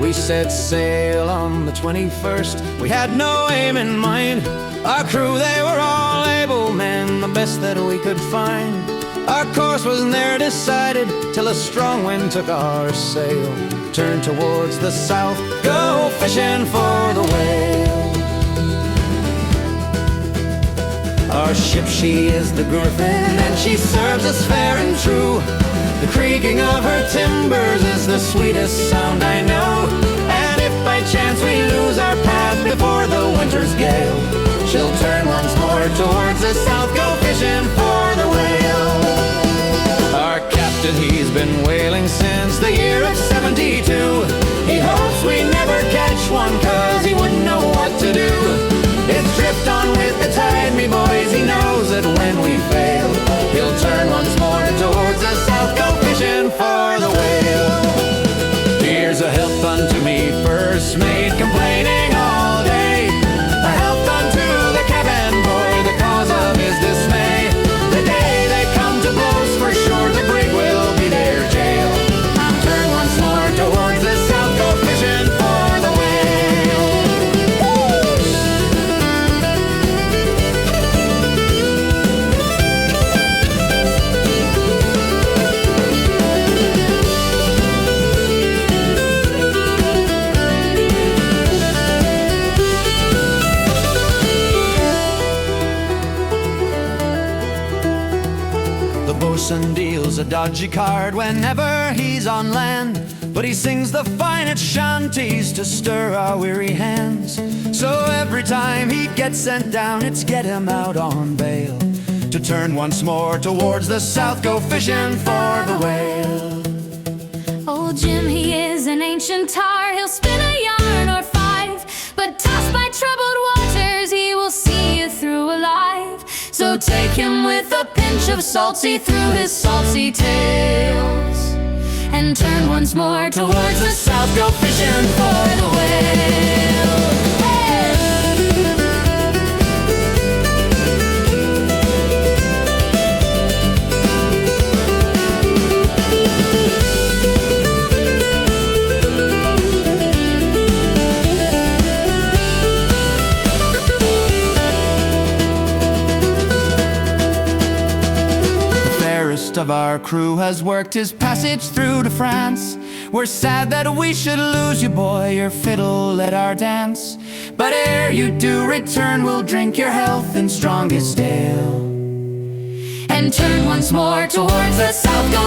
We set sail on the 21st. We had no aim in mind. Our crew, they were all able men, the best that we could find. Our course was ne'er decided till a strong wind took our sail. Turned towards the south, go fishing for the whale. Our ship, she is the Griffin, and she serves us fair and true. The creaking of her timbers is the sweetest sound I know. And if by chance we lose our path before the winter's gale, she'll turn once more towards the south, go fishing for the whale. Our captain, he's been whaling since the year of 72. He hopes we never catch one, 'cause he wouldn't know what to do. It's drift on with the tide, me boys, he knows that when we fail, he'll turn once more towards the south, go fishing for the whale. Here's a health unto me, first mate, complaining all day. A health unto the cabin boy, the cause of his dismay. The day they come to blows, for sure the brig will be their jail. Turn once more towards the south, go fishing for the whale. The bosun deals a dodgy card whenever he's on land, but he sings the finest shanties to stir our weary hands. So every time he gets sent down, it's get him out on bail, to turn once more towards the south, go fishing for the whale. Old Jim, he is an ancient tar, he'll spin a yarn or five, but tossed by troubled waters, he will see you through alive. So take him with a pinch of salt, see through his salty tales, and turn once more towards the south, go fishing for the whale. Of our crew has worked his passage through to France. We're sad that we should lose you, boy, your fiddle at our dance. But ere you do return, we'll drink your health in strongest ale, and turn once more towards the south, go